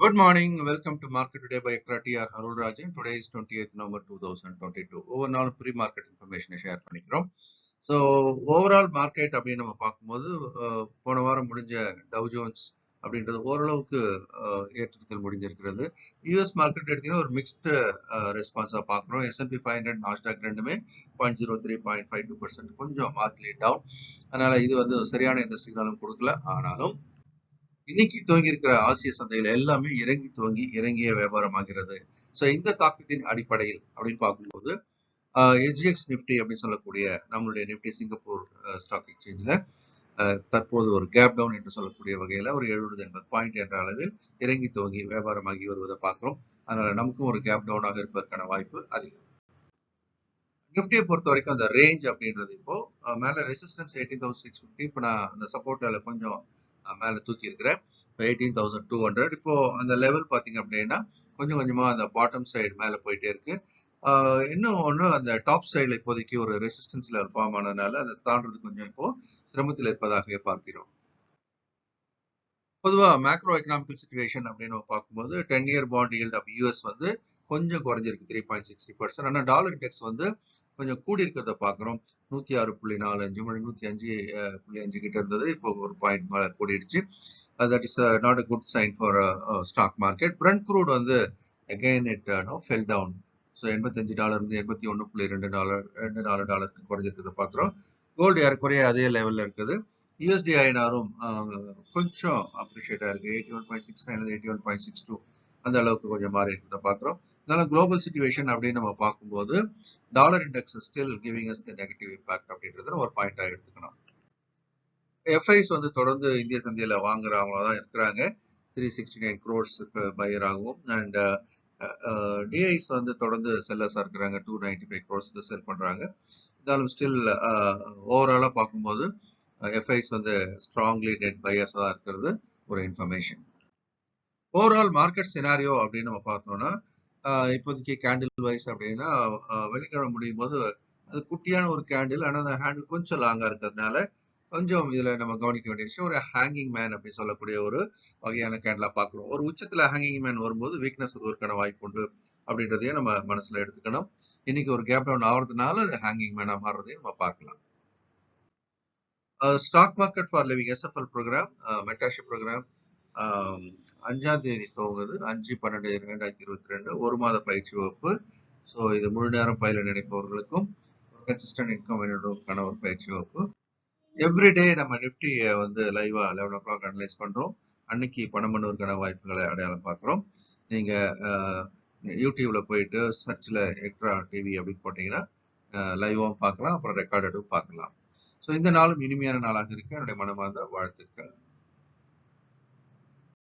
Good morning. Welcome to Market Today by ECTRA Arulrajhan. Today is 28th November 2022. Overall pre-market information share பண்ணிக்கிறோம். So overall market அப்படின்னு நம்ம பார்க்கும்போது போன வாரம் முடிஞ்ச டவ் ஜோன்ஸ் அப்படின்றது ஓரளவுக்கு ஏற்றத்தில் முடிஞ்சிருக்கிறது. யூஎஸ் மார்க்கெட் எடுத்தீங்கன்னா ஒரு மிக்ஸ்டு ரெஸ்பான்ஸாக பார்க்குறோம். S&P 500 நாஸ்டாக் ரெண்டுமே 0.03 0.52% கொஞ்சம் மார்க்லி டவுன். அதனால இது வந்து சரியான எந்த சிக்னலும் கொடுக்கல. ஆனாலும் இன்னைக்கு துவங்கி இருக்கிற ஆசிய சந்தைகள் எல்லாமே இறங்கிய வியாபாரம் ஆகிறது. ஸோ இந்த தாக்கத்தின் அடிப்படையில் அப்படின்னு பார்க்கும்போது SGX நிப்டி அப்படின்னு சொல்லக்கூடிய நம்மளுடைய நிப்டி சிங்கப்பூர் ஸ்டாக் எக்ஸ்சேஞ்சில் தற்போது ஒரு கேப் டவுன் என்று சொல்லக்கூடிய வகையில் ஒரு 70-80 பாயிண்ட் என்ற அளவில் இறங்கி துவங்கி வியாபாரமாகி வருவதை பார்க்கிறோம். அதனால நமக்கும் ஒரு கேப் டவுனாக இருப்பதற்கான வாய்ப்பு அதிகம். நிப்டியை பொறுத்த வரைக்கும் அந்த ரேஞ்ச் அப்படின்றது இப்போ மேல ரெசிஸ்டன்ஸ் 18,650. இப்போ நான் அந்த சப்போர்ட்ல கொஞ்சம் மேல தூக்கி இருக்கிறேன் 18,200. இப்போ அந்த லெவல் பாத்தீங்க அப்படின்னா கொஞ்சம் கொஞ்சமா அந்த பாட்டம் சைடு மேல போயிட்டே இருக்கு. இன்னும் ஒன்று அந்த டாப் சைடில் இப்போதைக்கு ஒரு ரெசிஸ்டன்ஸ் லெவல் ஃபார்ம் ஆனதுனால அதை தாண்டது கொஞ்சம் இப்போ சிரமத்தில் இருப்பதாக பார்க்கிறோம். பொதுவாக மேக்ரோ எக்கனாமிக்கல் சிச்சுவேஷன் அப்படின்னு பார்க்கும்போது 10-year bond yield of US வந்து கொஞ்சம் குறைஞ்சிருக்கு 3.60%. ஆனால் டாலர் இண்டெக்ஸ் வந்து கொஞ்சம் கூடி இருக்கிறத பார்க்குறோம். 106.45 105.5 கிட்ட இருந்தது. இப்போ ஒரு பாயிண்ட் மேலே கூடிடுச்சு. That is not a good sign for stock market. Brent crude வந்து again it fell down. So $85 இருந்து $81.2 குறைஞ்சிருக்கிறத பார்க்குறோம். கோல்டு ஏறக்குறைய அதே லெவலில் இருக்குது. யூஎஸ்டி ஐஎன்ஆரும் கொஞ்சம் அப்ரிஷியேட் ஆயிருக்கு. 81.69 81.62 அந்த அளவுக்கு கொஞ்சம் மாறி இருக்கிறத பார்க்குறோம். அதனால குளோபல் சிச்சுவேஷன் அப்படின்னு நம்ம பார்க்கும்போது dollar index still giving as the negative impact அப்படின்றத ஒரு பாயிண்டாக எடுத்துக்கணும். எஃப்ஐஸ் வந்து தொடர்ந்து இந்திய சந்தையில் வாங்குறவங்களா தான் இருக்கிறாங்க. 369 crores பையர் ஆகும். அண்ட் டிஐஸ் வந்து தொடர்ந்து செல்லர்ஸாக இருக்கிறாங்க. 295 crores செல் பண்ணுறாங்க. இருந்தாலும் ஸ்டில் ஓவராலாக பார்க்கும்போது எஃப்ஐஸ் வந்து ஸ்ட்ராங்லி நெட் பையர்ஸாக தான் இருக்கிறது ஒரு இன்ஃபர்மேஷன். ஓவரால் மார்க்கெட் சினாரியோ அப்படின்னு நம்ம பார்த்தோம்னா இப்போதைக்கு கேண்டில் வைஸ் அப்படின்னா வெள்ளிக்கிழமை முடியும் போது அது குட்டியான ஒரு கேண்டில். ஆனால் அந்த ஹேண்டில் கொஞ்சம் லாங்காக இருக்கிறதுனால கொஞ்சம் இதில் நம்ம கவனிக்க வேண்டிய விஷயம் ஒரு ஹேங்கிங் மேன் அப்படின்னு சொல்லக்கூடிய ஒரு வகையான கேண்டிலாக பார்க்குறோம். ஒரு உச்சத்தில் ஹேங்கிங் மேன் வரும்போது வீக்னஸ் வருவதற்கான வாய்ப்பு உண்டு அப்படின்றதையும் நம்ம மனசில் எடுத்துக்கணும். இன்னைக்கு ஒரு கேப் டவுன் ஆகிறதுனால அது ஹேங்கிங் மேனாக மாறுறதையும் நம்ம பார்க்கலாம். Stock market for living SFL program mentorship program 5ஆம் தேதி துவங்குது. 5/12/2022 ஒரு மாத பயிற்சி வகுப்பு. ஸோ இது முழு நேரம் பயில நினைப்பவர்களுக்கும் கன்சிஸ்டன்ட் இன்கம் வேணுன்றதுக்கான ஒரு பயிற்சி வகுப்பு. எவ்ரிடே நம்ம நிஃப்டியை வந்து லைவா 11 o'clock அனலைஸ் பண்றோம். அன்னைக்கு பணம் பண்ணுவதற்கான வாய்ப்புகளை அடையாளம் பார்க்குறோம். நீங்க யூடியூப்ல போயிட்டு சர்ச்சில் எக்ட்ரா டிவி அப்படின்னு போட்டீங்கன்னா லைவாகவும் பார்க்கலாம், அப்புறம் ரெக்கார்டடும் பார்க்கலாம். ஸோ இந்த நாளும் இனிமையான நாளாக இருக்க என்னுடைய மனமார்ந்த வாழ்த்துக்கள்.